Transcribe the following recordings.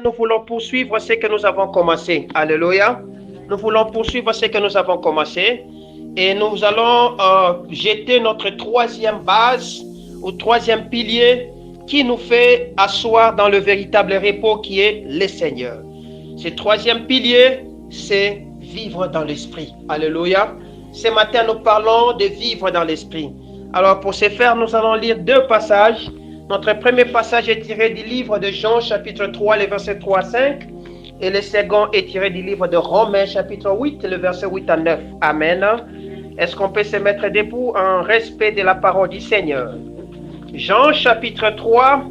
Nous voulons poursuivre ce que nous avons commencé. Alléluia. Nous voulons poursuivre ce que nous avons commencé. Et nous allons jeter notre troisième base ou troisième pilier qui nous fait asseoir dans le véritable repos qui est le Seigneur. Ce troisième pilier, c'est vivre dans l'esprit. Alléluia. Ce matin, nous parlons de vivre dans l'esprit. Alors, pour ce faire, nous allons lire deux passages. Notre premier passage est tiré du livre de Jean, chapitre 3, les versets 3 à 5. Et le second est tiré du livre de Romains, chapitre 8, le verset 8 à 9. Amen. Est-ce qu'on peut se mettre debout en respect de la parole du Seigneur? Jean, chapitre 3,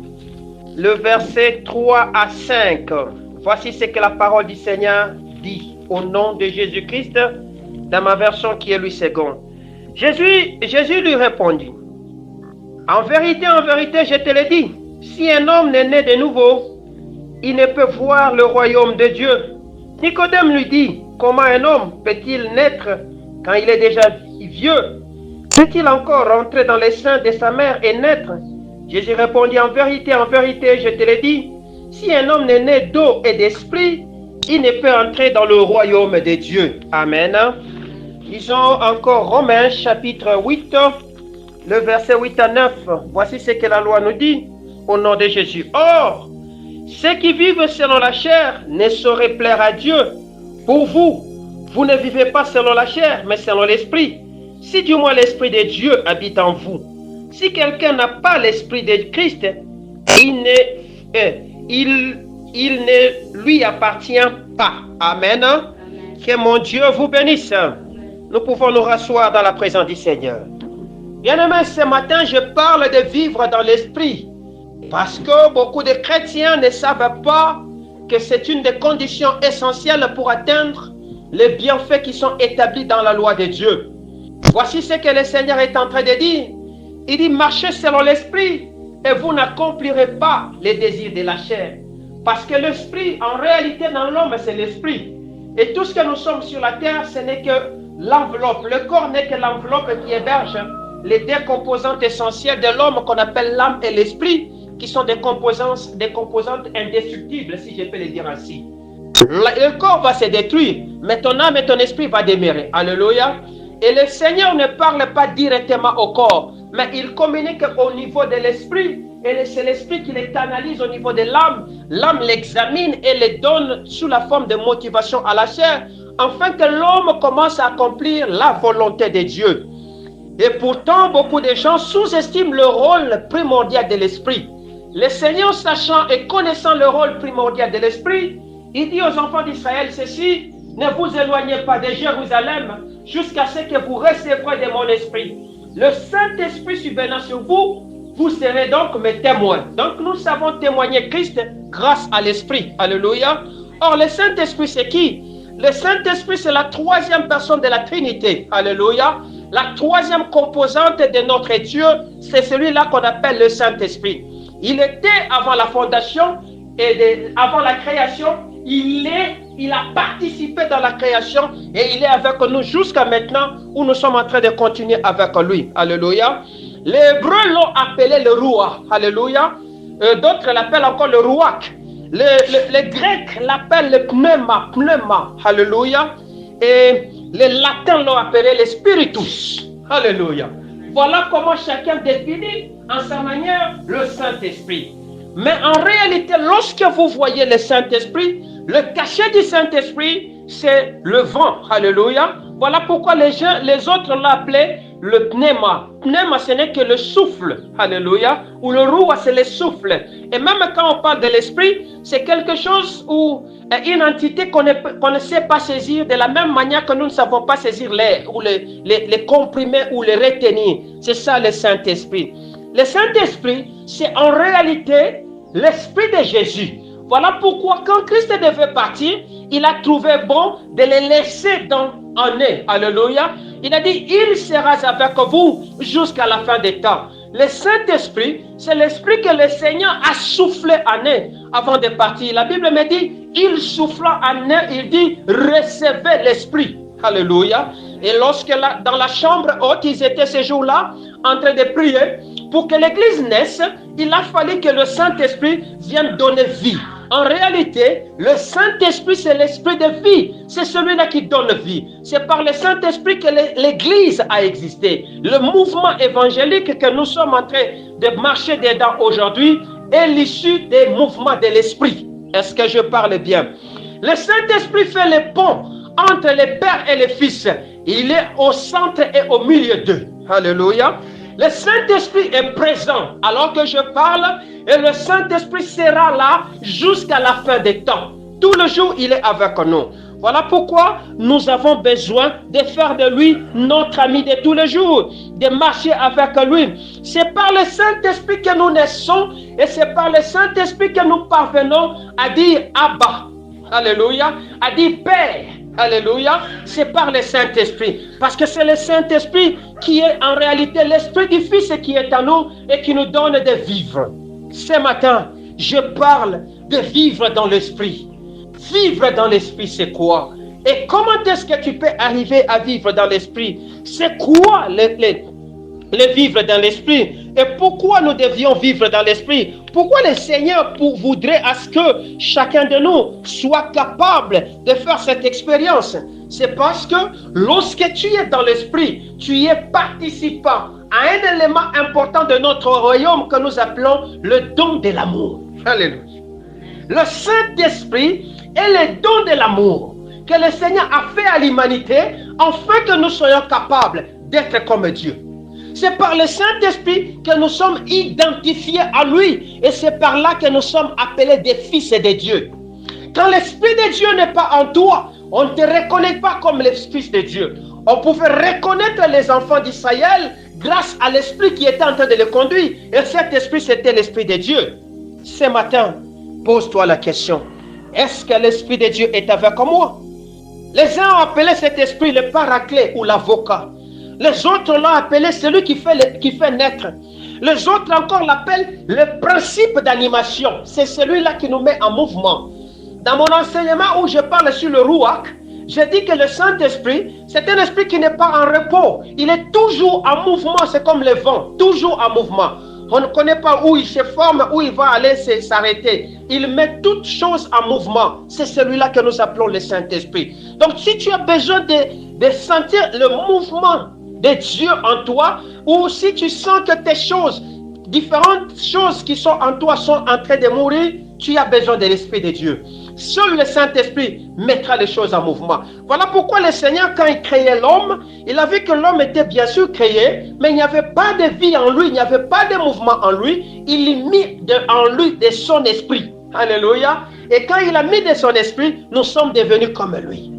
le verset 3 à 5. Voici ce que la parole du Seigneur dit au nom de Jésus-Christ, dans ma version qui est Louis II. Jésus lui répondit: en vérité, je te le dis, si un homme n'est né de nouveau, il ne peut voir le royaume de Dieu. Nicodème lui dit: comment un homme peut-il naître quand il est déjà vieux? Peut-il encore rentrer dans les seins de sa mère et naître? Jésus répondit: en vérité, je te le dis, si un homme n'est né d'eau et d'esprit, il ne peut entrer dans le royaume de Dieu. Amen. Lisons encore Romains chapitre 8, le verset 8 à 9. Voici ce que la loi nous dit au nom de Jésus. Or, ceux qui vivent selon la chair ne sauraient plaire à Dieu. Pour vous, vous ne vivez pas selon la chair, mais selon l'esprit. Si du moins l'esprit de Dieu habite en vous. Si quelqu'un n'a pas l'esprit de Christ, il ne lui appartient pas. Amen. Que mon Dieu vous bénisse. Nous pouvons nous rasseoir dans la présence du Seigneur. Bien-aimés, ce matin, je parle de vivre dans l'esprit. Parce que beaucoup de chrétiens ne savent pas que c'est une des conditions essentielles pour atteindre les bienfaits qui sont établis dans la loi de Dieu. Voici ce que le Seigneur est en train de dire. Il dit: marchez selon l'esprit et vous n'accomplirez pas les désirs de la chair. Parce que l'esprit, en réalité, dans l'homme, c'est l'esprit. Et tout ce que nous sommes sur la terre, ce n'est que l'enveloppe. Le corps n'est que l'enveloppe qui héberge les deux composantes essentielles de l'homme qu'on appelle l'âme et l'esprit, qui sont des composantes indestructibles, si je peux le dire ainsi. Le corps va se détruire, mais ton âme et ton esprit vont demeurer. Alléluia. Et le Seigneur ne parle pas directement au corps, mais il communique au niveau de l'esprit, et c'est l'esprit qui les canalise au niveau de l'âme. L'âme l'examine et les donne sous la forme de motivation à la chair, afin que l'homme commence à accomplir la volonté de Dieu. Et pourtant, beaucoup de gens sous-estiment le rôle primordial de l'esprit. Le Seigneur, sachant et connaissant le rôle primordial de l'esprit, il dit aux enfants d'Israël ceci: ne vous éloignez pas de Jérusalem jusqu'à ce que vous recevrez de mon esprit. Le Saint-Esprit subvenant sur vous, vous serez donc mes témoins. Donc nous savons témoigner Christ grâce à l'Esprit. Alléluia. Or, le Saint-Esprit, c'est qui? Le Saint-Esprit, c'est la troisième personne de la Trinité. Alléluia. La troisième composante de notre Dieu, c'est celui-là qu'on appelle le Saint-Esprit. Il était avant la fondation et avant la création. Il a participé dans la création et il est avec nous jusqu'à maintenant où nous sommes en train de continuer avec lui. Alléluia. Les Hébreux l'ont appelé le Ruach. Alléluia. D'autres l'appellent encore le Ruach. Les Grecs l'appellent le Pneuma. Alléluia. Et les Latins l'ont appelé le Spiritus. Alléluia. Voilà comment chacun définit en sa manière le Saint-Esprit. Mais en réalité, lorsque vous voyez le Saint-Esprit, le cachet du Saint-Esprit, c'est le vent. Alléluia. Voilà pourquoi les autres l'ont appelé le pneuma. Pneuma, ce n'est que le souffle. Alléluia. Ou le roua, c'est le souffle. Et même quand on parle de l'esprit, c'est quelque chose ou une entité qu'on ne sait pas saisir de la même manière que nous ne savons pas saisir l'air ou les comprimer ou les retenir. C'est ça le Saint-Esprit. Le Saint-Esprit, c'est en réalité l'Esprit de Jésus. Voilà pourquoi quand Christ devait partir, il a trouvé bon de les laisser en eux. Alléluia. Il a dit: il sera avec vous jusqu'à la fin des temps. Le Saint-Esprit, c'est l'Esprit que le Seigneur a soufflé en eux avant de partir. La Bible me dit: il souffla en eux, il dit: recevez l'Esprit. Alléluia. Et lorsque dans la chambre haute, ils étaient ce jour-là en train de prier, pour que l'Église naisse, il a fallu que le Saint-Esprit vienne donner vie. En réalité, le Saint-Esprit, c'est l'esprit de vie. C'est celui-là qui donne vie. C'est par le Saint-Esprit que l'Église a existé. Le mouvement évangélique que nous sommes en train de marcher dedans aujourd'hui est l'issue des mouvements de l'Esprit. Est-ce que je parle bien? Le Saint-Esprit fait le pont entre le Père et le Fils. Il est au centre et au milieu d'eux. Alléluia. Le Saint-Esprit est présent alors que je parle et le Saint-Esprit sera là jusqu'à la fin des temps. Tout le jour, il est avec nous. Voilà pourquoi nous avons besoin de faire de lui notre ami de tous les jours, de marcher avec lui. C'est par le Saint-Esprit que nous naissons et c'est par le Saint-Esprit que nous parvenons à dire Abba. Alléluia. À dire Père. Alléluia. C'est par le Saint-Esprit. Parce que c'est le Saint-Esprit qui est en réalité l'Esprit du Fils qui est en nous et qui nous donne de vivre. Ce matin, je parle de vivre dans l'Esprit. Vivre dans l'Esprit, c'est quoi? Et comment est-ce que tu peux arriver à vivre dans l'Esprit? C'est quoi le vivre dans l'Esprit? Et pourquoi nous devions vivre dans l'Esprit? Pourquoi le Seigneur voudrait à ce que chacun de nous soit capable de faire cette expérience? C'est parce que lorsque tu es dans l'Esprit, tu es participant à un élément important de notre royaume que nous appelons le don de l'amour. Alléluia. Le Saint-Esprit est le don de l'amour que le Seigneur a fait à l'humanité afin que nous soyons capables d'être comme Dieu. C'est par le Saint-Esprit que nous sommes identifiés à lui et c'est par là que nous sommes appelés des fils de Dieu. Quand l'Esprit de Dieu n'est pas en toi, on ne te reconnaît pas comme le fils de Dieu. On pouvait reconnaître les enfants d'Israël grâce à l'Esprit qui était en train de les conduire. Et cet Esprit, c'était l'Esprit de Dieu. Ce matin, pose-toi la question. Est-ce que l'Esprit de Dieu est avec moi? Les uns ont appelé cet Esprit le paraclet ou l'avocat. Les autres l'ont appelé celui qui fait naître. Les autres encore l'appellent le principe d'animation. C'est celui-là qui nous met en mouvement. Dans mon enseignement où je parle sur le Ruach, je dis que le Saint-Esprit, c'est un esprit qui n'est pas en repos. Il est toujours en mouvement, c'est comme le vent, toujours en mouvement. On ne connaît pas où il se forme, où il va aller s'arrêter. Il met toutes choses en mouvement. C'est celui-là que nous appelons le Saint-Esprit. Donc si tu as besoin de sentir le mouvement de Dieu en toi, ou si tu sens que tes choses, différentes choses qui sont en toi sont en train de mourir, tu as besoin de l'Esprit de Dieu. Seul le Saint-Esprit mettra les choses en mouvement. Voilà pourquoi le Seigneur, quand il créait l'homme, il a vu que l'homme était bien sûr créé, mais il n'y avait pas de vie en lui, il n'y avait pas de mouvement en lui. Il a mis en lui de son esprit. Alléluia. Et quand il a mis de son esprit, nous sommes devenus comme lui.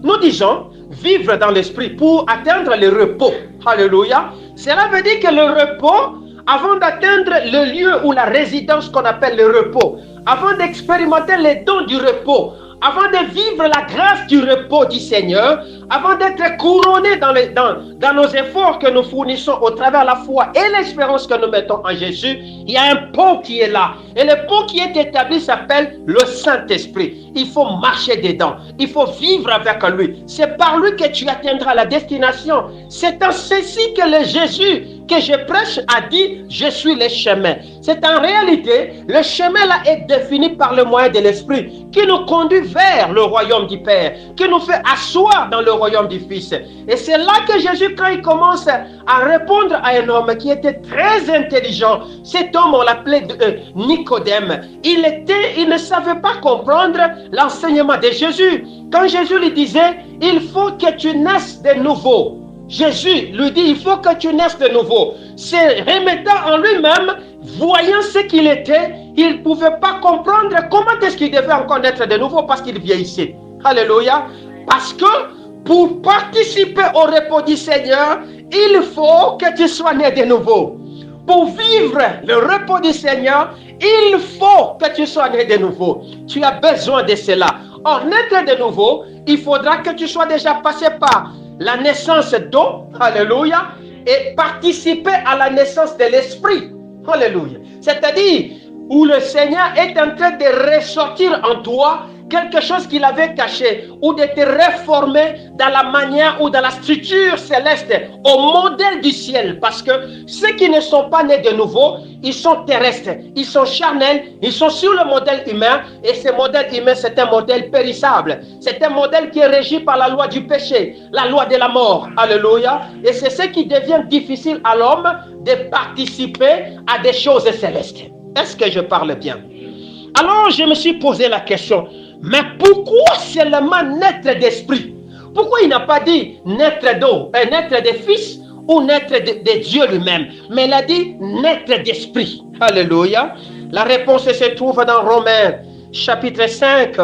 Nous disons vivre dans l'esprit pour atteindre le repos. Alléluia. Cela veut dire que le repos, avant d'atteindre le lieu ou la résidence qu'on appelle le repos, avant d'expérimenter les dons du repos, avant de vivre la grâce du repos du Seigneur, avant d'être couronné dans nos efforts que nous fournissons au travers de la foi et l'espérance que nous mettons en Jésus, il y a un pont qui est là. Et le pont qui est établi s'appelle le Saint-Esprit. Il faut marcher dedans. Il faut vivre avec lui. C'est par lui que tu atteindras la destination. C'est en ceci que le Jésus que je prêche a dit, je suis le chemin. C'est en réalité, le chemin là est défini par le moyen de l'Esprit qui nous conduit vers le royaume du Père, qui nous fait asseoir dans le royaume du Fils. Et c'est là que Jésus, quand il commence à répondre à un homme qui était très intelligent, cet homme, on l'appelait Nicodème, il ne savait pas comprendre l'enseignement de Jésus. Quand Jésus lui disait, il faut que tu naisses de nouveau. Jésus lui dit, il faut que tu naisses de nouveau. Se remettant en lui-même, voyant ce qu'il était, il ne pouvait pas comprendre comment est-ce qu'il devait encore naître de nouveau parce qu'il vieillissait. Alléluia. Parce que pour participer au repos du Seigneur, il faut que tu sois né de nouveau. Pour vivre le repos du Seigneur, il faut que tu sois né de nouveau. Tu as besoin de cela. Or, naître de nouveau, il faudra que tu sois déjà passé par la naissance d'eau, alléluia, et participer à la naissance de l'esprit, alléluia. C'est-à-dire où le Seigneur est en train de ressortir en toi quelque chose qu'il avait caché ou d'être réformé dans la manière ou dans la structure céleste au modèle du ciel. Parce que ceux qui ne sont pas nés de nouveau, ils sont terrestres, ils sont charnels, ils sont sur le modèle humain. Et ce modèle humain, c'est un modèle périssable. C'est un modèle qui est régi par la loi du péché, la loi de la mort. Alléluia. Et c'est ce qui devient difficile à l'homme de participer à des choses célestes. Est-ce que je parle bien? Alors je me suis posé la question, mais pourquoi seulement naître d'esprit? Pourquoi il n'a pas dit naître d'eau, naître de fils ou naître de Dieu lui-même? Mais il a dit naître d'esprit. Alléluia. La réponse se trouve dans Romains chapitre 5,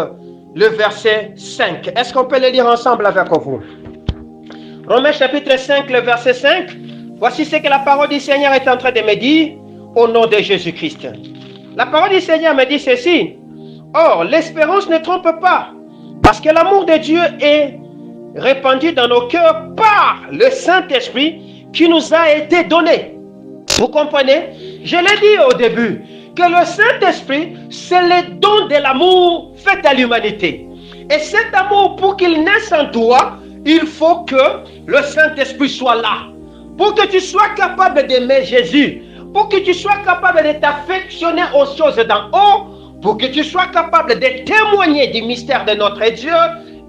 le verset 5. Est-ce qu'on peut le lire ensemble avec vous? Romains chapitre 5, le verset 5. Voici ce que la parole du Seigneur est en train de me dire au nom de Jésus-Christ. La parole du Seigneur me dit ceci. Or, l'espérance ne trompe pas, parce que l'amour de Dieu est répandu dans nos cœurs par le Saint-Esprit qui nous a été donné. Vous comprenez? Je l'ai dit au début, que le Saint-Esprit, c'est le don de l'amour fait à l'humanité. Et cet amour, pour qu'il naisse en toi, il faut que le Saint-Esprit soit là. Pour que tu sois capable d'aimer Jésus, pour que tu sois capable de t'affectionner aux choses d'en haut, pour que tu sois capable de témoigner du mystère de notre Dieu,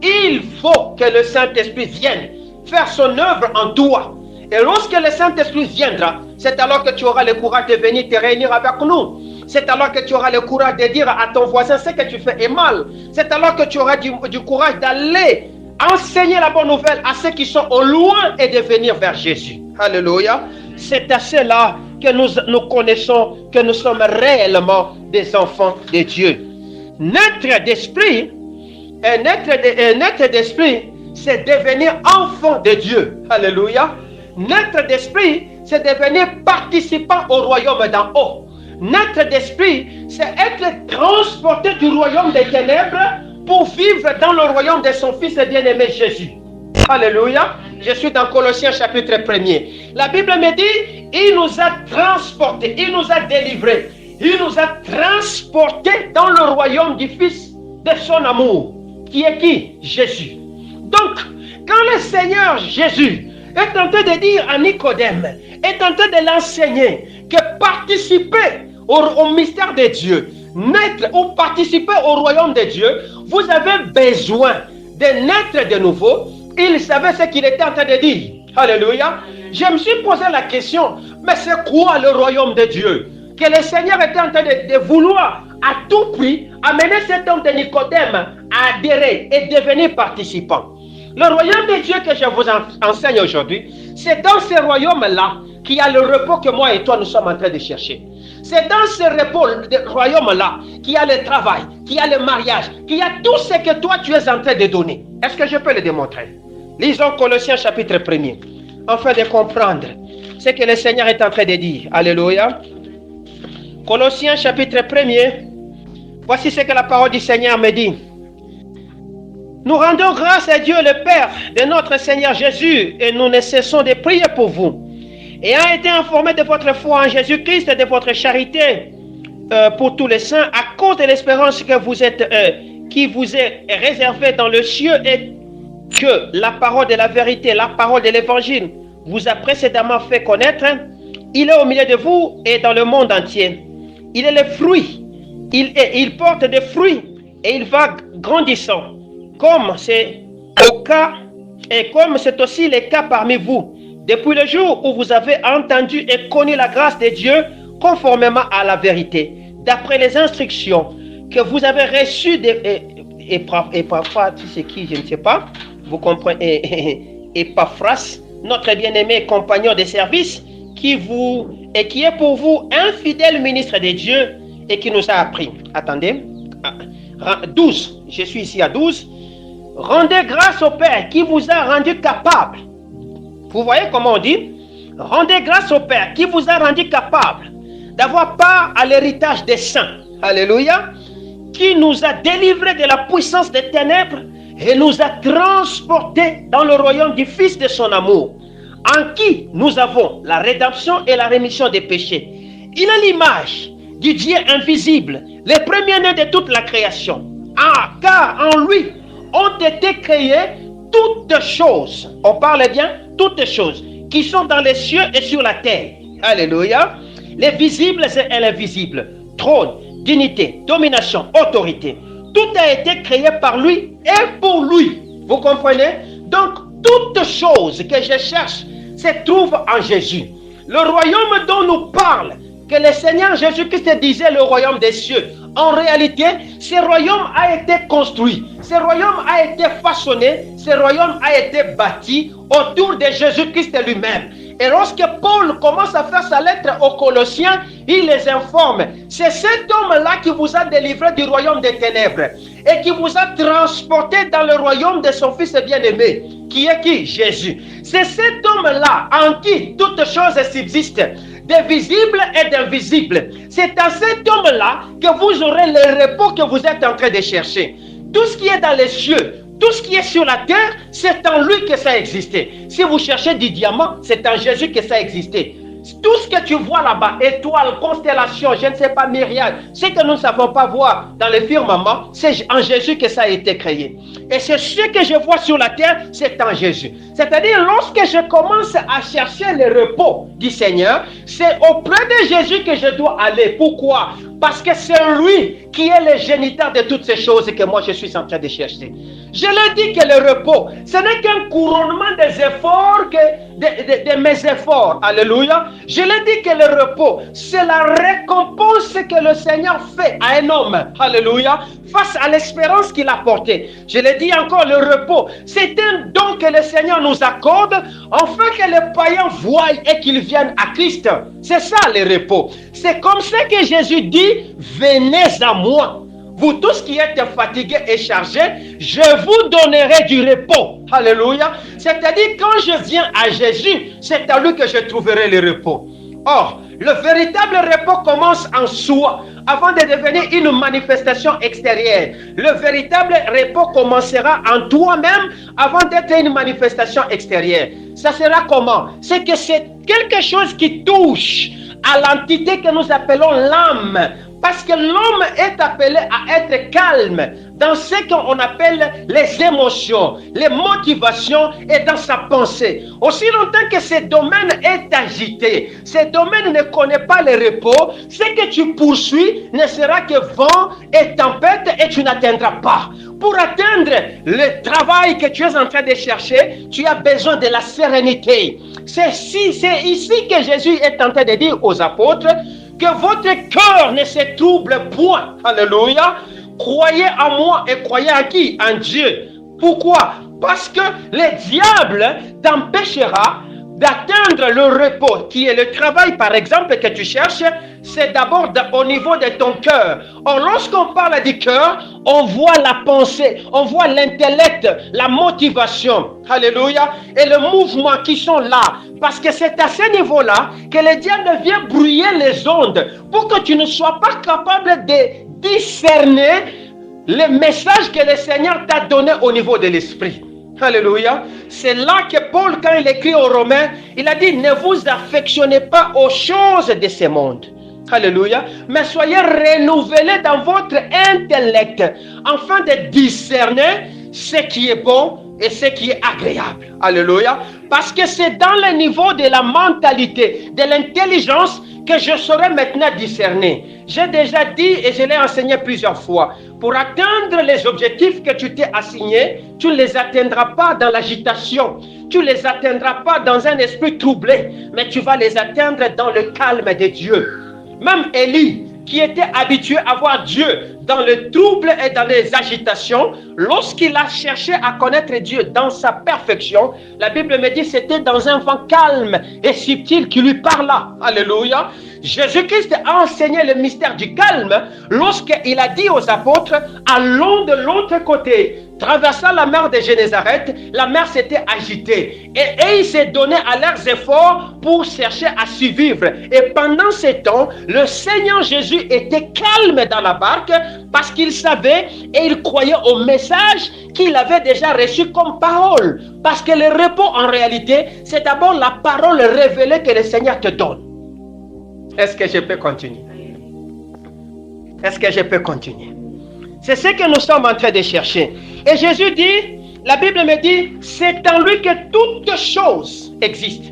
il faut que le Saint-Esprit vienne faire son œuvre en toi. Et lorsque le Saint-Esprit viendra, c'est alors que tu auras le courage de venir te réunir avec nous. C'est alors que tu auras le courage de dire à ton voisin ce que tu fais est mal. C'est alors que tu auras du courage d'aller enseigner la bonne nouvelle à ceux qui sont au loin et de venir vers Jésus. Alléluia. C'est à cela que nous connaissons que nous sommes réellement des enfants de Dieu. Naître d'esprit, naître d'esprit, c'est devenir enfant de Dieu. Alléluia. Naître d'esprit, c'est devenir participant au royaume d'en haut. Naître d'esprit, c'est être transporté du royaume des ténèbres pour vivre dans le royaume de son Fils bien-aimé Jésus. Alléluia. Je suis dans Colossiens chapitre 1er. La Bible me dit, il nous a transportés, il nous a délivrés, il nous a transportés dans le royaume du Fils de son amour. Qui est qui? Jésus. Donc, quand le Seigneur Jésus est en train de dire à Nicodème, est en train de l'enseigner, que participer au mystère de Dieu, naître ou participer au royaume de Dieu, vous avez besoin de naître de nouveau. Il savait ce qu'il était en train de dire. Alléluia. Je me suis posé la question, mais c'est quoi le royaume de Dieu? Que le Seigneur était en train de vouloir à tout prix amener cet homme de Nicodème à adhérer et devenir participant. Le royaume de Dieu que je vous enseigne aujourd'hui, c'est dans ce royaume-là qu'il y a le repos que moi et toi nous sommes en train de chercher. C'est dans ce repos, de royaume-là, qu'il y a le travail, qu'il y a le mariage, qu'il y a tout ce que toi tu es en train de donner. Est-ce que je peux le démontrer? Lisons Colossiens chapitre 1er, afin de comprendre ce que le Seigneur est en train de dire. Alléluia. Colossiens chapitre 1er, voici ce que la parole du Seigneur me dit. Nous rendons grâce à Dieu le Père de notre Seigneur Jésus et nous ne cessons de prier pour vous. Ayant été informés de votre foi en Jésus-Christ et de votre charité pour tous les saints, à cause de l'espérance que vous êtes, qui vous est réservée dans le ciel, et que la parole de la vérité, la parole de l'évangile vous a précédemment fait connaître, il est au milieu de vous et dans le monde entier. Il est le fruit, il porte des fruits et il va grandissant, comme c'est au cas et comme c'est aussi le cas parmi vous. Depuis le jour où vous avez entendu et connu la grâce de Dieu conformément à la vérité, d'après les instructions que vous avez reçues et parfois, c'est qui, je ne sais pas, vous comprenez, et Paphras, notre bien-aimé compagnon de service, qui est pour vous un fidèle ministre de Dieu et qui nous a appris. Attendez, 12, je suis ici à 12. Rendez grâce au Père qui vous a rendu capable. Vous voyez comment on dit? Rendez grâce au Père qui vous a rendu capable d'avoir part à l'héritage des saints. Alléluia. Qui nous a délivrés de la puissance des ténèbres et nous a transportés dans le royaume du Fils de son amour, en qui nous avons la rédemption et la rémission des péchés. Il a l'image du Dieu invisible, le premier-né de toute la création. car en lui ont été créées toutes choses. On parle bien, toutes choses qui sont dans les cieux et sur la terre. Alléluia. Les visibles et l'invisible. Trône, dignité, domination, autorité. Tout a été créé par lui et pour lui. Vous comprenez? Donc, toutes choses que je cherche se trouvent en Jésus. Le royaume dont nous parle, que le Seigneur Jésus-Christ disait le royaume des cieux. En réalité, ce royaume a été construit, ce royaume a été façonné, ce royaume a été bâti autour de Jésus-Christ lui-même. Et lorsque Paul commence à faire sa lettre aux Colossiens, il les informe. C'est cet homme-là qui vous a délivré du royaume des ténèbres et qui vous a transporté dans le royaume de son Fils bien-aimé. Qui est qui? Jésus. C'est cet homme-là en qui toutes choses subsistent, des visibles et d'invisibles. C'est à cet homme-là que vous aurez le repos que vous êtes en train de chercher. Tout ce qui est dans les cieux, tout ce qui est sur la terre, c'est en lui que ça a existé. Si vous cherchez du diamant, c'est en Jésus que ça a existé. Tout ce que tu vois là-bas, étoiles, constellations, je ne sais pas, myriades, ce que nous ne savons pas voir dans le firmament, c'est en Jésus que ça a été créé. Et c'est ce que je vois sur la terre, c'est en Jésus. C'est-à-dire, lorsque je commence à chercher le repos du Seigneur, c'est auprès de Jésus que je dois aller. Pourquoi? Parce que c'est lui qui est le géniteur de toutes ces choses que moi je suis en train de chercher. Je l'ai dit que le repos, ce n'est qu'un couronnement des efforts, de mes efforts. Alléluia. Je l'ai dit que le repos, c'est la récompense que le Seigneur fait à un homme. Alléluia. Face à l'espérance qu'il a portée. Je l'ai dit encore, le repos, c'est un don que le Seigneur nous accorde, afin que les païens voient et qu'ils viennent à Christ. C'est ça le repos. C'est comme ça que Jésus dit, venez à moi. Vous tous qui êtes fatigués et chargés, je vous donnerai du repos. Alléluia. C'est-à-dire, quand je viens à Jésus, c'est à lui que je trouverai le repos. Or, le véritable repos commence en soi, avant de devenir une manifestation extérieure. Le véritable repos commencera en toi-même, avant d'être une manifestation extérieure. Ça sera comment? C'est que c'est quelque chose qui touche à l'entité que nous appelons l'âme. Parce que l'homme est appelé à être calme dans ce qu'on appelle les émotions, les motivations et dans sa pensée. Aussi longtemps que ce domaine est agité, ce domaine ne connaît pas le repos, ce que tu poursuis ne sera que vent et tempête et tu n'atteindras pas. Pour atteindre le travail que tu es en train de chercher, tu as besoin de la sérénité. C'est ici que Jésus est en train de dire aux apôtres que votre cœur ne se trouble point. Alléluia. Croyez en moi et croyez en qui? En Dieu. Pourquoi? Parce que le diable t'empêchera d'atteindre le repos, qui est le travail, par exemple, que tu cherches. C'est d'abord au niveau de ton cœur. Or, lorsqu'on parle du cœur, on voit la pensée, on voit l'intellect, la motivation. Alléluia. Et le mouvement qui sont là. Parce que c'est à ce niveau-là que le diable vient brouiller les ondes pour que tu ne sois pas capable de discerner le message que le Seigneur t'a donné au niveau de l'esprit. Alléluia. C'est là que Paul, quand il écrit aux Romains, il a dit, ne vous affectionnez pas aux choses de ce monde. Alléluia. Mais soyez renouvelés dans votre intellect, afin de discerner ce qui est bon et ce qui est agréable. Alléluia. Parce que c'est dans le niveau de la mentalité, de l'intelligence, que je saurai maintenant discerner. J'ai déjà dit et je l'ai enseigné plusieurs fois. Pour atteindre les objectifs que tu t'es assignés, tu ne les atteindras pas dans l'agitation. Tu ne les atteindras pas dans un esprit troublé, mais tu vas les atteindre dans le calme de Dieu. Même Élie, qui était habitué à voir Dieu dans le trouble et dans les agitations, lorsqu'il a cherché à connaître Dieu dans sa perfection, la Bible me dit que c'était dans un vent calme et subtil qui lui parla. Alléluia. Jésus-Christ a enseigné le mystère du calme lorsqu'il a dit aux apôtres, allons de l'autre côté. Traversant la mer de Génézareth, la mer s'était agitée et ils s'est donné à leurs efforts pour chercher à survivre. Et pendant ce temps, le Seigneur Jésus était calme dans la barque parce qu'il savait et il croyait au message qu'il avait déjà reçu comme parole. Parce que le repos en réalité, c'est d'abord la parole révélée que le Seigneur te donne. Est-ce que je peux continuer? Est-ce que je peux continuer? C'est ce que nous sommes en train de chercher. Et Jésus dit, la Bible me dit, c'est en lui que toutes choses existent.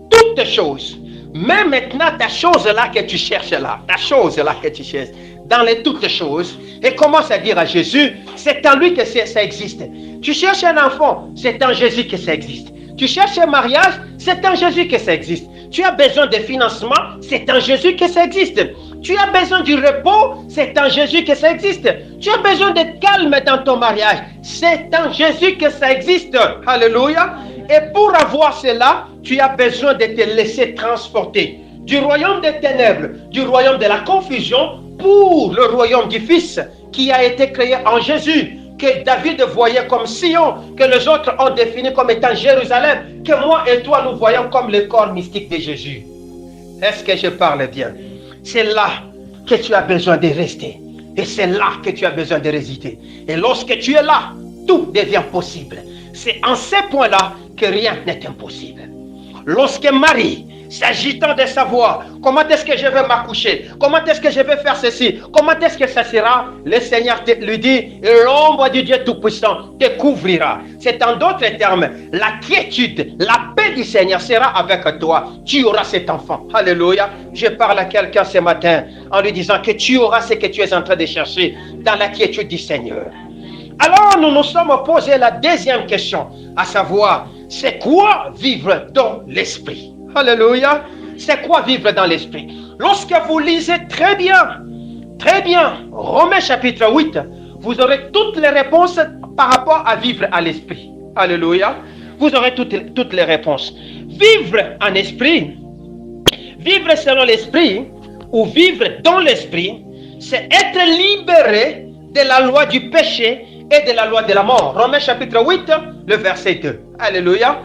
Toutes choses. Mais maintenant, ta chose là que tu cherches là, ta chose là que tu cherches, dans les toutes choses, et commence à dire à Jésus, c'est en lui que ça existe. Tu cherches un enfant, c'est en Jésus que ça existe. Tu cherches un mariage, c'est en Jésus que ça existe. Tu as besoin de financement, c'est en Jésus que ça existe. Tu as besoin du repos, c'est en Jésus que ça existe. Tu as besoin de calme dans ton mariage, c'est en Jésus que ça existe. Alléluia. Et pour avoir cela, tu as besoin de te laisser transporter du royaume des ténèbres, du royaume de la confusion, pour le royaume du Fils qui a été créé en Jésus, que David voyait comme Sion, que les autres ont défini comme étant Jérusalem, que moi et toi nous voyons comme le corps mystique de Jésus. Est-ce que je parle bien? C'est là que tu as besoin de rester. Et c'est là que tu as besoin de résider. Et lorsque tu es là, tout devient possible. C'est en ces points-là que rien n'est impossible. Lorsque Marie, s'agitant de savoir comment est-ce que je vais m'accoucher, comment est-ce que je vais faire ceci, comment est-ce que ça sera, le Seigneur lui dit, l'ombre du Dieu Tout-Puissant te couvrira. C'est en d'autres termes, la quiétude, la paix du Seigneur sera avec toi. Tu auras cet enfant. Alléluia. Je parle à quelqu'un ce matin en lui disant que tu auras ce que tu es en train de chercher dans la quiétude du Seigneur. Alors nous nous sommes posé la deuxième question, à savoir, c'est quoi vivre dans l'esprit? Alléluia. C'est quoi vivre dans l'esprit? Lorsque vous lisez très bien, Romains chapitre 8, vous aurez toutes les réponses par rapport à vivre à l'esprit. Alléluia. Vous aurez toutes les réponses. Vivre en esprit, vivre selon l'esprit, ou vivre dans l'esprit, c'est être libéré de la loi du péché et de la loi de la mort. Romains chapitre 8, le verset 2. Alléluia.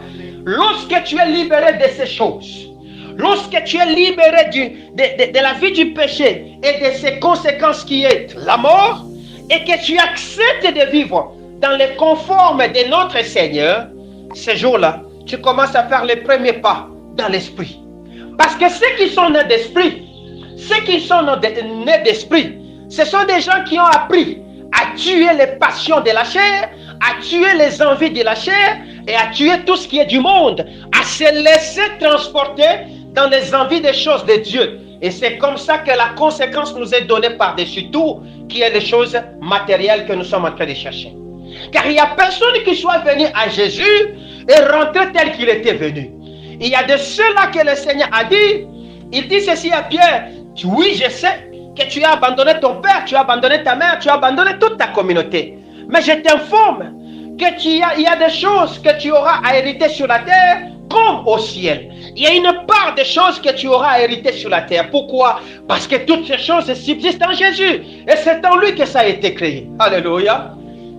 Lorsque tu es libéré de ces choses, lorsque tu es libéré de la vie du péché et de ses conséquences qui est la mort, et que tu acceptes de vivre dans le conforme de notre Seigneur, ce jour-là, tu commences à faire les premiers pas dans l'esprit. Parce que ceux qui sont nés d'esprit, ce sont des gens qui ont appris à tuer les passions de la chair, à tuer les envies de la chair et à tuer tout ce qui est du monde, à se laisser transporter dans les envies des choses de Dieu. Et c'est comme ça que la conséquence nous est donnée par-dessus tout, qui est les choses matérielles que nous sommes en train de chercher. Car il n'y a personne qui soit venu à Jésus et rentrer tel qu'il était venu. Il y a de ceux-là que le Seigneur a dit, il dit ceci à Pierre, oui, je sais que tu as abandonné ton père, tu as abandonné ta mère, tu as abandonné toute ta communauté. Mais je t'informe qu'il y a des choses que tu auras à hériter sur la terre comme au ciel. Il y a une part des choses que tu auras à hériter sur la terre. Pourquoi? Parce que toutes ces choses subsistent en Jésus. Et c'est en lui que ça a été créé. Alléluia.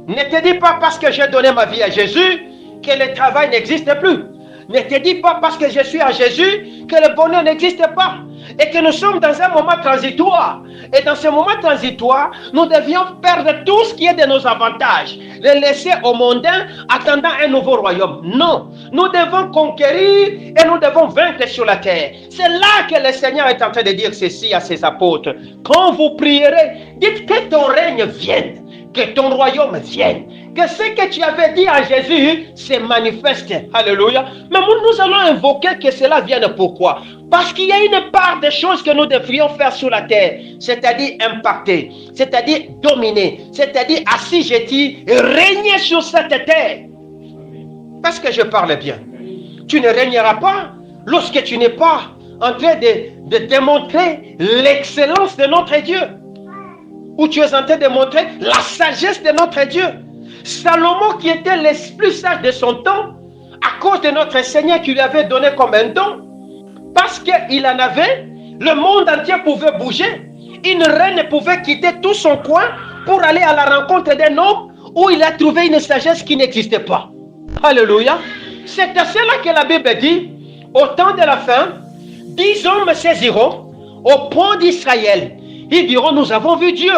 Ne te dis pas parce que j'ai donné ma vie à Jésus que le travail n'existe plus. Ne te dis pas parce que je suis à Jésus que le bonheur n'existe pas. Et que nous sommes dans un moment transitoire. Et dans ce moment transitoire, nous devions perdre tout ce qui est de nos avantages. Les laisser aux mondains attendant un nouveau royaume. Non. Nous devons conquérir et nous devons vaincre sur la terre. C'est là que le Seigneur est en train de dire ceci à ses apôtres. Quand vous prierez, dites que ton règne vienne. Que ton royaume vienne. Que ce que tu avais dit à Jésus se manifeste. Alléluia. Mais nous allons invoquer que cela vienne. Pourquoi? Parce qu'il y a une part des choses que nous devrions faire sur la terre. C'est-à-dire impacter. C'est-à-dire dominer. C'est-à-dire assujettir et régner sur cette terre. Parce que je parle bien. Tu ne régneras pas lorsque tu n'es pas en train de démontrer l'excellence de notre Dieu. Où tu es en train de montrer la sagesse de notre Dieu. Salomon, qui était le plus sage de son temps, à cause de notre Seigneur qui lui avait donné comme un don, parce qu'il en avait, le monde entier pouvait bouger. Une reine pouvait quitter tout son coin pour aller à la rencontre d'un homme où il a trouvé une sagesse qui n'existait pas. Alléluia. C'est à cela que la Bible dit, au temps de la fin, 10 hommes saisiront au pont d'Israël. Ils diront, nous avons vu Dieu.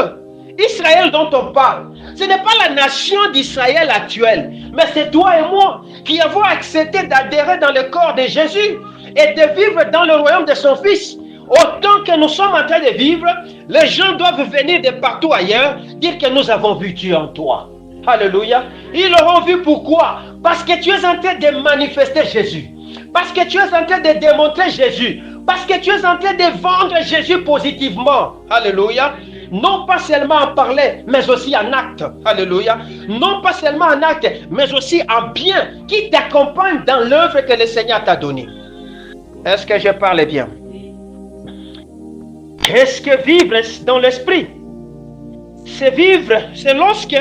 Israël dont on parle, ce n'est pas la nation d'Israël actuelle, mais c'est toi et moi qui avons accepté d'adhérer dans le corps de Jésus et de vivre dans le royaume de son Fils, autant que nous sommes en train de vivre, les gens doivent venir de partout ailleurs dire que nous avons vu Dieu en toi. Alléluia. Ils l'auront vu pourquoi? Parce que tu es en train de manifester Jésus. Parce que tu es en train de démontrer Jésus. Parce que tu es en train de vendre Jésus positivement. Alléluia. Non pas seulement en parler, mais aussi en acte. Alléluia. Non pas seulement en acte, mais aussi en bien qui t'accompagne dans l'œuvre que le Seigneur t'a donnée. Est-ce que je parle bien? Qu'est-ce que vivre dans l'esprit? C'est vivre, c'est lorsque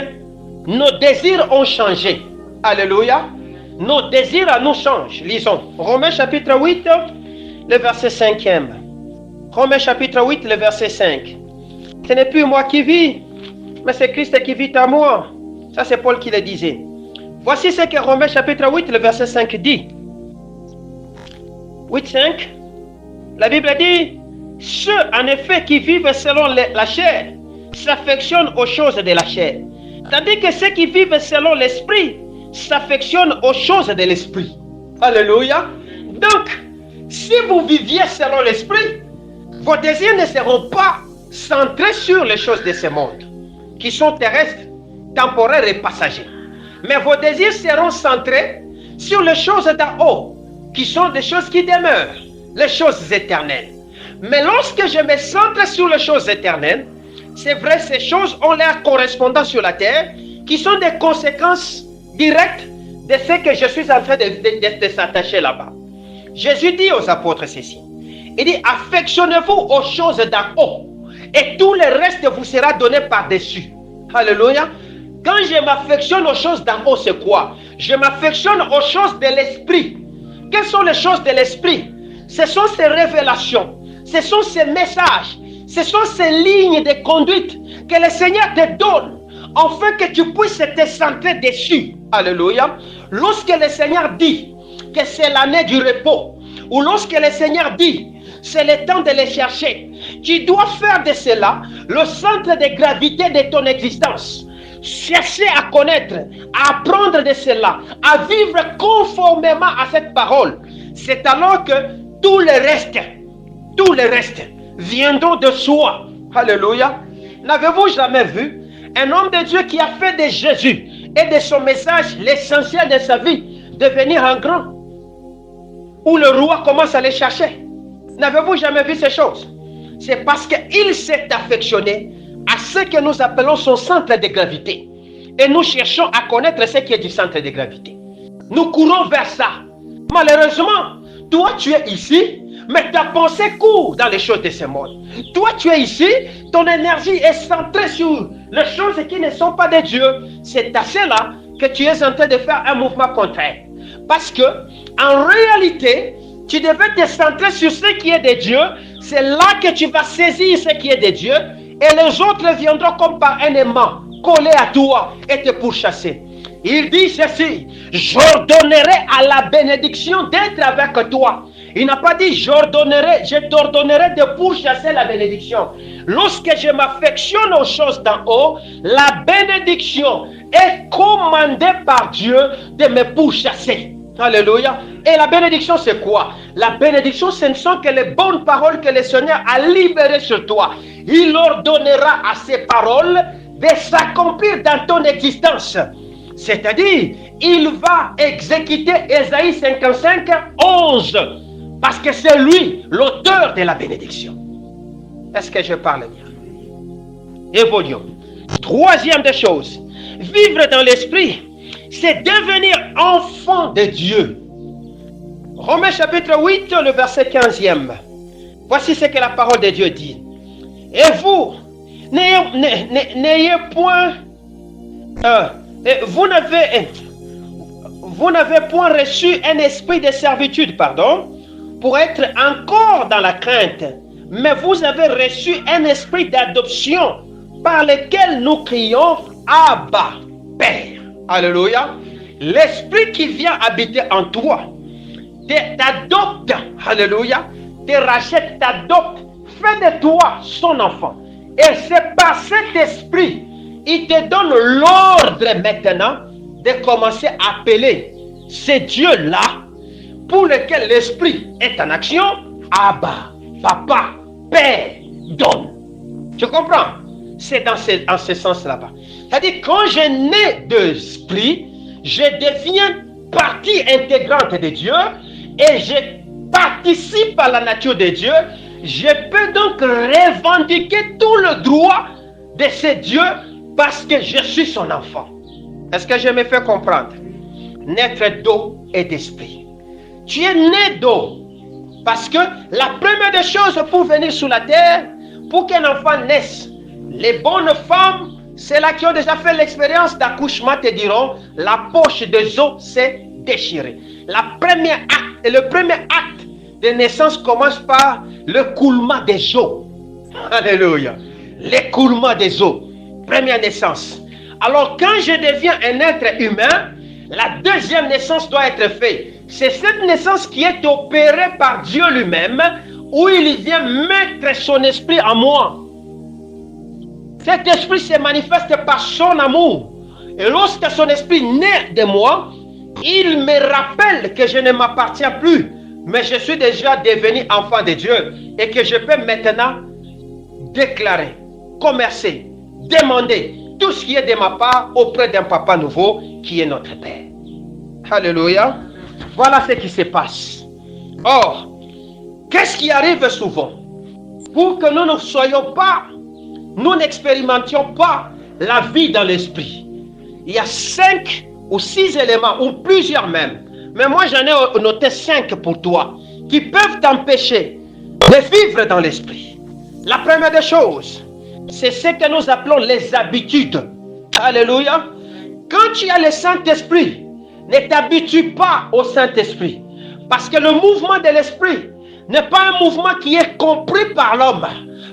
nos désirs ont changé. Alléluia. Nos désirs à nous changent. Lisons. Romains chapitre 8, le verset 5e. Romains chapitre 8, le verset 5. Ce n'est plus moi qui vis, mais c'est Christ qui vit en moi. Ça, c'est Paul qui le disait. Voici ce que Romains chapitre 8, le verset 5 dit. 8, 5. La Bible dit, ceux en effet qui vivent selon la chair s'affectionnent aux choses de la chair. Tandis que ceux qui vivent selon l'esprit s'affectionnent aux choses de l'esprit. Alléluia. Donc, si vous viviez selon l'esprit, vos désirs ne seront pas centrés sur les choses de ce monde, qui sont terrestres, temporaires et passagers. Mais vos désirs seront centrés sur les choses d'en haut, qui sont des choses qui demeurent, les choses éternelles. Mais lorsque je me centre sur les choses éternelles, c'est vrai, ces choses ont leur correspondance sur la terre, qui sont des conséquences directes de ce que je suis en train de s'attacher là-bas. Jésus dit aux apôtres ceci. Il dit, affectionnez-vous aux choses d'en haut, et tout le reste vous sera donné par-dessus. Alléluia. Quand je m'affectionne aux choses d'en haut, c'est quoi? Je m'affectionne aux choses de l'esprit. Quelles sont les choses de l'esprit? Ce sont ces révélations, ce sont ces messages, ce sont ces lignes de conduite que le Seigneur te donne, afin que tu puisses te centrer dessus. Alléluia. Lorsque le Seigneur dit que c'est l'année du repos, ou lorsque le Seigneur dit c'est le temps de les chercher, tu dois faire de cela le centre de gravité de ton existence. Chercher à connaître, à apprendre de cela, à vivre conformément à cette parole. C'est alors que tout le reste viendront de soi. Alléluia. N'avez-vous jamais vu un homme de Dieu qui a fait de Jésus et de son message l'essentiel de sa vie devenir un grand, où le roi commence à les chercher? N'avez-vous jamais vu ces choses? C'est parce qu'il s'est affectionné à ce que nous appelons son centre de gravité. Et nous cherchons à connaître ce qui est du centre de gravité. Nous courons vers ça. Malheureusement, toi tu es ici, mais ta pensée court dans les choses de ce monde. Toi tu es ici, ton énergie est centrée sur les choses qui ne sont pas de Dieu. C'est à cela que tu es en train de faire un mouvement contraire. Parce que, en réalité, tu devais te centrer sur ce qui est de Dieu. C'est là que tu vas saisir ce qui est de Dieu. Et les autres viendront comme par un aimant, coller à toi et te pourchasser. Il dit ceci, j'ordonnerai à la bénédiction d'être avec toi. Il n'a pas dit je t'ordonnerai de pourchasser la bénédiction. Lorsque je m'affectionne aux choses d'en haut, la bénédiction est commandée par Dieu de me pourchasser. Alléluia. Et la bénédiction, c'est quoi? La bénédiction, ce ne sont que les bonnes paroles que le Seigneur a libérées sur toi. Il ordonnera à ces paroles de s'accomplir dans ton existence. C'est-à-dire, il va exécuter Ésaïe 55, 11. Parce que c'est lui, l'auteur de la bénédiction. Est-ce que je parle bien? Évoluons. Troisième des choses. Vivre dans l'esprit, c'est devenir enfant de Dieu. Romains chapitre 8, le verset 15e. Voici ce que la parole de Dieu dit. Et vous, n'ayez point... vous n'avez point reçu un esprit de servitude, pour être encore dans la crainte. Mais vous avez reçu un esprit d'adoption par lequel nous crions Abba, Père. Alléluia. L'esprit qui vient habiter en toi t'adopte, alléluia, te rachète, t'adopte, fait de toi son enfant. Et c'est par cet esprit, il te donne l'ordre maintenant de commencer à appeler ce Dieu-là pour lequel l'esprit est en action, Abba, Papa, Père, donne. Tu comprends? C'est en ce sens là-bas. C'est-à-dire, quand je nais de l'esprit, je deviens partie intégrante de Dieu et je participe à la nature de Dieu. Je peux donc revendiquer tout le droit de ce Dieu parce que je suis son enfant. Est-ce que je me fais comprendre? Naître d'eau et d'esprit. Tu es né d'eau parce que la première des choses pour venir sur la terre, pour qu'un enfant naisse, les bonnes femmes, celles-là qui ont déjà fait l'expérience d'accouchement te diront, la poche des os s'est déchirée. Le premier acte de naissance commence par le coulement des os. Alléluia. L'écoulement des os. Première naissance. Alors quand je deviens un être humain, la deuxième naissance doit être faite. C'est cette naissance qui est opérée par Dieu lui-même, où il vient mettre son esprit en moi. Cet esprit se manifeste par son amour. Et lorsque son esprit naît de moi, il me rappelle que je ne m'appartiens plus, mais je suis déjà devenu enfant de Dieu et que je peux maintenant déclarer, commercer, demander tout ce qui est de ma part auprès d'un papa nouveau qui est notre Père. Alléluia. Voilà ce qui se passe. Or, qu'est-ce qui arrive souvent? Pour que nous ne soyons pas, nous n'expérimentions pas la vie dans l'esprit. Il y a 5 ou 6 éléments, ou plusieurs même. Mais moi j'en ai noté 5 pour toi, qui peuvent t'empêcher de vivre dans l'esprit. La première des choses, c'est ce que nous appelons les habitudes. Alléluia. Quand tu as le Saint-Esprit, ne t'habitue pas au Saint-Esprit. Parce que le mouvement de l'Esprit n'est pas un mouvement qui est compris par l'homme,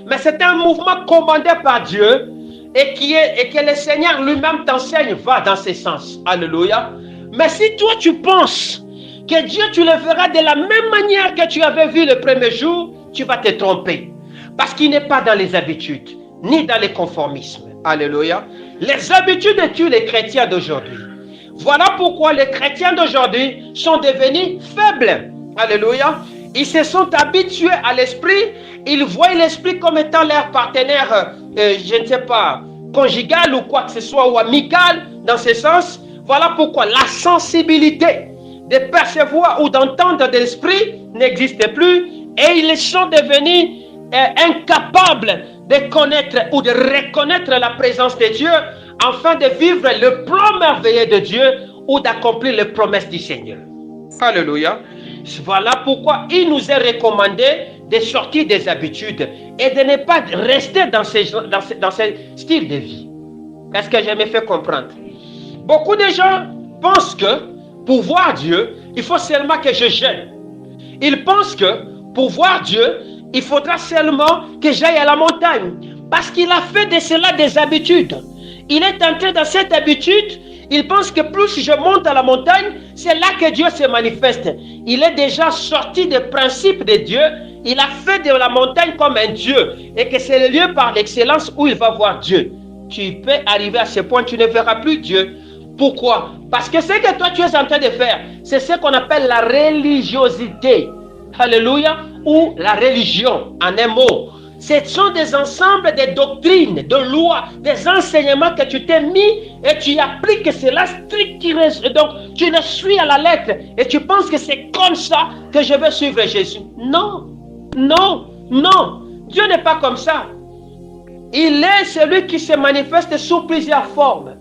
mais c'est un mouvement commandé par Dieu et que le Seigneur lui-même t'enseigne, va dans ce sens. Alléluia. Mais si toi tu penses que Dieu tu le verras de la même manière que tu avais vu le premier jour, tu vas te tromper. Parce qu'il n'est pas dans les habitudes, ni dans les conformismes. Alléluia. Les habitudes tuent les chrétiens d'aujourd'hui. Voilà pourquoi les chrétiens d'aujourd'hui sont devenus faibles. Alléluia. Ils se sont habitués à l'esprit. Ils voient l'esprit comme étant leur partenaire, je ne sais pas, conjugal ou quoi que ce soit, ou amical, dans ce sens. Voilà pourquoi la sensibilité de percevoir ou d'entendre de l'esprit n'existe plus. Et ils sont devenus incapables de connaître ou de reconnaître la présence de Dieu afin de vivre le plan merveilleux de Dieu ou d'accomplir les promesses du Seigneur. Alléluia. Voilà pourquoi il nous est recommandé de sortir des habitudes et de ne pas rester dans ce style de vie. Est-ce que je me fais comprendre? Beaucoup de gens pensent que pour voir Dieu, il faut seulement que je jeûne. Ils pensent que pour voir Dieu, il faudra seulement que j'aille à la montagne. Parce qu'il a fait de cela des habitudes. Il est entré dans cette habitude. Il pense que plus je monte à la montagne, c'est là que Dieu se manifeste. Il est déjà sorti des principes de Dieu. Il a fait de la montagne comme un Dieu. Et que c'est le lieu par l'excellence où il va voir Dieu. Tu peux arriver à ce point, tu ne verras plus Dieu. Pourquoi? Parce que ce que toi tu es en train de faire, c'est ce qu'on appelle la religiosité. Alléluia. Ou la religion, en un mot. Ce sont des ensembles de doctrines, de lois, des enseignements que tu t'es mis et tu appliques cela strictement. Donc, tu le suis à la lettre et tu penses que c'est comme ça que je vais suivre Jésus. Non, non, non. Dieu n'est pas comme ça. Il est celui qui se manifeste sous plusieurs formes.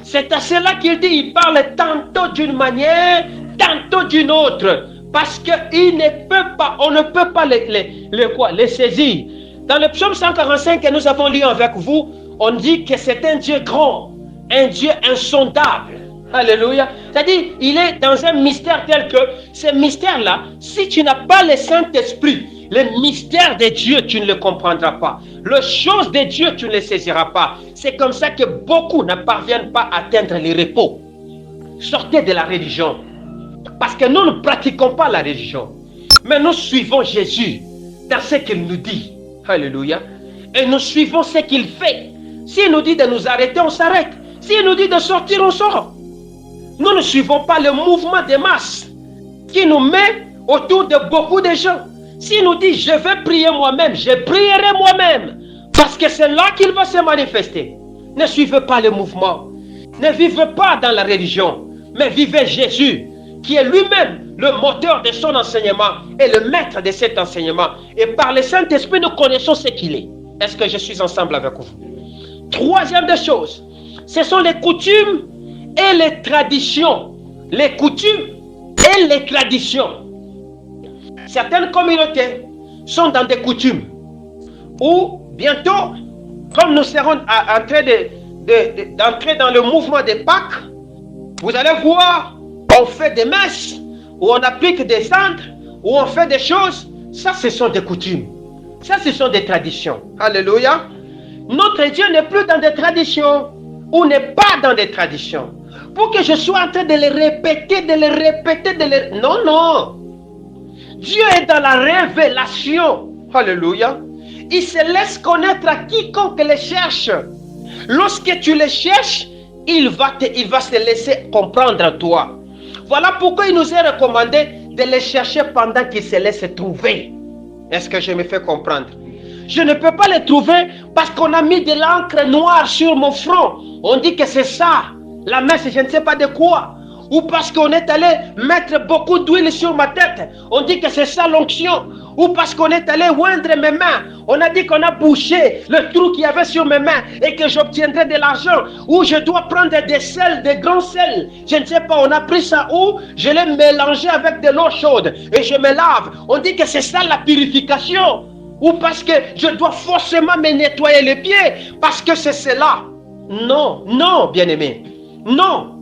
C'est à cela qu'il dit, il parle tantôt d'une manière, tantôt d'une autre. Parce qu'il ne peut pas, on ne peut pas les saisir. Dans le psaume 145 que nous avons lu avec vous, on dit que c'est un Dieu grand, un Dieu insondable. Alléluia. C'est-à-dire, il est dans un mystère tel que ce mystère-là, si tu n'as pas le Saint-Esprit, le mystère de Dieu, tu ne le comprendras pas. Les choses de Dieu, tu ne les saisiras pas. C'est comme ça que beaucoup ne parviennent pas à atteindre le repos. Sortez de la religion. Parce que nous ne pratiquons pas la religion. Mais nous suivons Jésus dans ce qu'il nous dit. Alléluia. Et nous suivons ce qu'il fait. S'il nous dit de nous arrêter, on s'arrête. S'il nous dit de sortir, on sort. Nous ne suivons pas le mouvement des masses qui nous met autour de beaucoup de gens. S'il nous dit, je vais prier moi-même, je prierai moi-même, parce que c'est là qu'il va se manifester. Ne suivez pas le mouvement. Ne vivez pas dans la religion, mais vivez Jésus, qui est lui-même le moteur de son enseignement et le maître de cet enseignement. Et par le Saint-Esprit, nous connaissons ce qu'il est. Est-ce que je suis ensemble avec vous? Troisième des choses, ce sont les coutumes et les traditions. Les coutumes et les traditions. Certaines communautés sont dans des coutumes où bientôt, comme nous serons en train d'entrer dans le mouvement des Pâques, vous allez voir, on fait des messes, où on applique des cendres, où on fait des choses. Ça, ce sont des coutumes. Ça, ce sont des traditions. Alléluia. Notre Dieu n'est plus dans des traditions, ou n'est pas dans des traditions. Pour que je sois en train de les répéter, Non, non. Dieu est dans la révélation. Alléluia. Il se laisse connaître à quiconque les cherche. Lorsque tu les cherches, il va se laisser comprendre à toi. Voilà pourquoi il nous est recommandé de les chercher pendant qu'ils se laissent trouver. Est-ce que je me fais comprendre? Je ne peux pas les trouver parce qu'on a mis de l'encre noire sur mon front. On dit que c'est ça, la messe, je ne sais pas de quoi. Ou parce qu'on est allé mettre beaucoup d'huile sur ma tête. On dit que c'est ça l'onction. Ou parce qu'on est allé oindre mes mains. On a dit qu'on a bouché le trou qu'il y avait sur mes mains et que j'obtiendrai de l'argent. Ou je dois prendre des sels, des grands sels. Je ne sais pas, on a pris ça où? Je l'ai mélangé avec de l'eau chaude et je me lave. On dit que c'est ça la purification. Ou parce que je dois forcément me nettoyer les pieds parce que c'est cela. Non, non, bien-aimés. Non.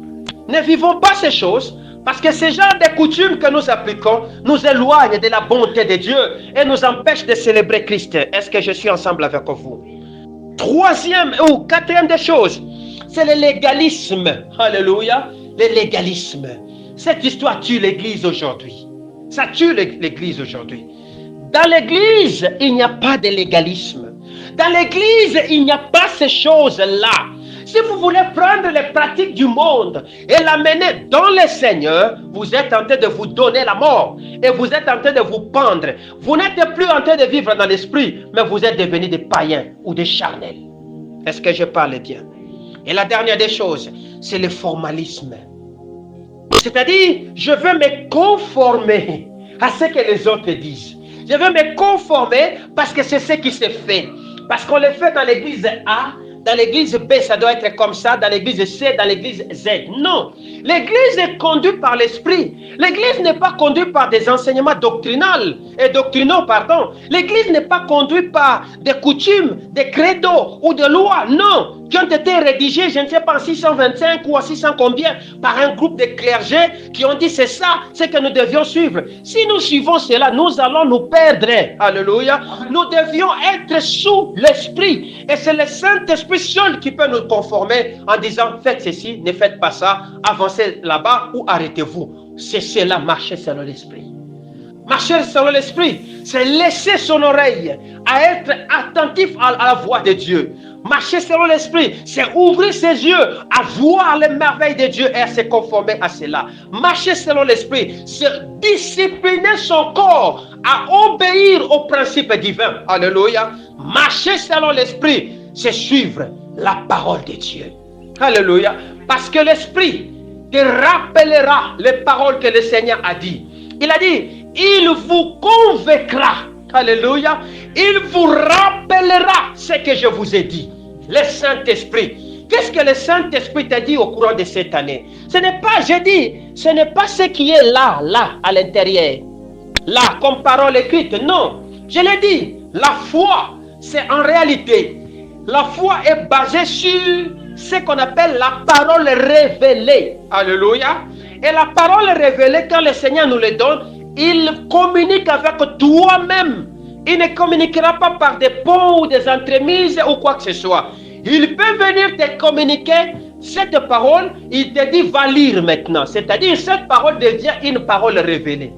Ne vivons pas ces choses parce que ces genres de coutumes que nous appliquons nous éloignent de la bonté de Dieu et nous empêchent de célébrer Christ. Est-ce que je suis ensemble avec vous? Troisième ou quatrième des choses, c'est le légalisme. Alléluia. Le légalisme. Cette histoire tue l'Église aujourd'hui. Ça tue l'Église aujourd'hui. Dans l'Église, il n'y a pas de légalisme. Dans l'Église, il n'y a pas ces choses-là. Si vous voulez prendre les pratiques du monde et l'amener dans le Seigneur, vous êtes en train de vous donner la mort et vous êtes en train de vous pendre. Vous n'êtes plus en train de vivre dans l'esprit, mais vous êtes devenus des païens ou des charnels. Est-ce que je parle bien? Et la dernière des choses, c'est le formalisme. C'est-à-dire, je veux me conformer à ce que les autres disent. Je veux me conformer parce que c'est ce qui se fait. Parce qu'on le fait dans l'église A, dans l'église B, ça doit être comme ça, dans l'église C, dans l'église Z. Non, l'église est conduite par l'esprit. L'église n'est pas conduite par des enseignements doctrinaux, pardon. L'église n'est pas conduite par des coutumes, des credos ou des lois, non, qui ont été rédigées, je ne sais pas, en 625 ou en 600 combien, par un groupe de clergés qui ont dit c'est ça, c'est que nous devions suivre. Si nous suivons cela, nous allons nous perdre. Alléluia. Nous devions être sous l'esprit. Et c'est le Saint-Esprit seul qui peut nous conformer en disant faites ceci, ne faites pas ça, avancez là-bas ou arrêtez-vous. C'est cela, marcher selon l'esprit. Marcher selon l'esprit, c'est laisser son oreille à être attentif à la voix de Dieu. Marcher selon l'esprit, c'est ouvrir ses yeux à voir les merveilles de Dieu et à se conformer à cela. Marcher selon l'esprit, c'est discipliner son corps à obéir aux principes divins. Alléluia. Marcher selon l'esprit, c'est suivre la parole de Dieu. Alléluia. Parce que l'esprit te rappellera les paroles que le Seigneur a dit. Il a dit, il vous convaincra. Alléluia. Il vous rappellera ce que je vous ai dit. Le Saint-Esprit. Qu'est-ce que le Saint-Esprit t'a dit au courant de cette année? Ce n'est pas, je dis, ce n'est pas ce qui est là, à l'intérieur. Là, comme parole écrite. Non. Je l'ai dit, la foi, c'est en réalité, la foi est basée sur ce qu'on appelle la parole révélée. Alléluia. Et la parole révélée, quand le Seigneur nous le donne, il communique avec toi-même. Il ne communiquera pas par des ponts ou des entremises ou quoi que ce soit. Il peut venir te communiquer cette parole. Il te dit, va lire maintenant. C'est-à-dire, cette parole devient une parole révélée.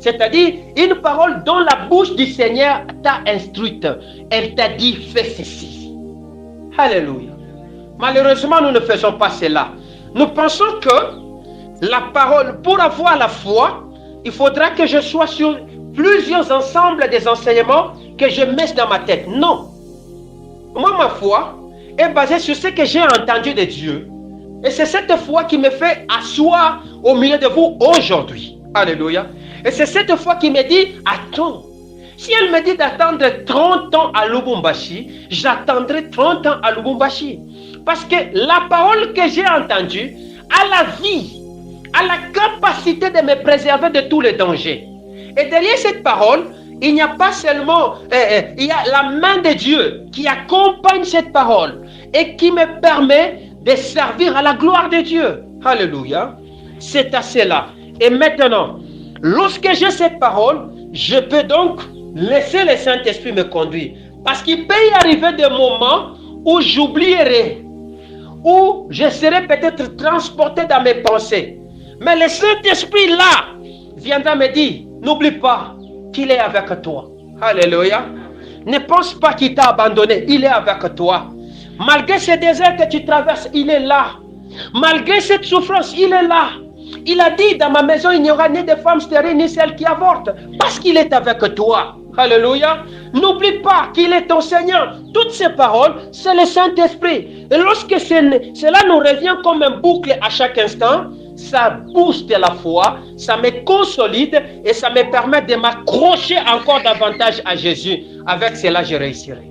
C'est-à-dire, une parole dont la bouche du Seigneur t'a instruite. Elle t'a dit, fais ceci. Alléluia. Malheureusement, nous ne faisons pas cela. Nous pensons que la parole, pour avoir la foi, il faudra que je sois plusieurs ensembles des enseignements que je mets dans ma tête. Non. Moi, ma foi est basée sur ce que j'ai entendu de Dieu. Et c'est cette foi qui me fait asseoir au milieu de vous aujourd'hui. Alléluia. Et c'est cette foi qui me dit, attends. Si elle me dit d'attendre 30 ans à Lubumbashi, j'attendrai 30 ans à Lubumbashi. Parce que la parole que j'ai entendue a la vie, a la capacité de me préserver de tous les dangers. Et derrière cette parole, il n'y a pas seulement, il y a la main de Dieu qui accompagne cette parole et qui me permet de servir à la gloire de Dieu. Alléluia. C'est à cela. Et maintenant, lorsque j'ai cette parole, je peux donc laisser le Saint-Esprit me conduire. Parce qu'il peut y arriver des moments où j'oublierai, où je serai peut-être transporté dans mes pensées. Mais le Saint-Esprit là viendra me dire, n'oublie pas qu'il est avec toi. Alléluia. Ne pense pas qu'il t'a abandonné, il est avec toi. Malgré ce désert que tu traverses, il est là. Malgré cette souffrance, il est là. Il a dit, dans ma maison, il n'y aura ni de femmes stériles, ni celles qui avortent. Parce qu'il est avec toi. Alléluia. N'oublie pas qu'il est ton Seigneur. Toutes ces paroles, c'est le Saint-Esprit. Et lorsque cela nous revient comme un boucle à chaque instant, ça booste la foi, ça me consolide et ça me permet de m'accrocher encore davantage à Jésus. Avec cela, je réussirai.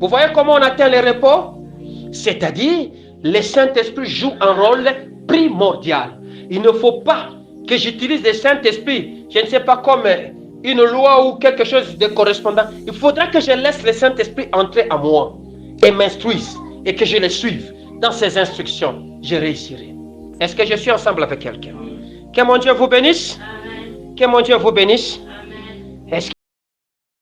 Vous voyez comment on atteint le repos? C'est-à-dire, le Saint-Esprit joue un rôle primordial. Il ne faut pas que j'utilise le Saint-Esprit, je ne sais pas, comme une loi ou quelque chose de correspondant. Il faudra que je laisse le Saint-Esprit entrer à moi et m'instruise et que je le suive dans ses instructions. Je réussirai. Est-ce que je suis ensemble avec quelqu'un? Que mon Dieu vous bénisse. Que mon Dieu vous bénisse.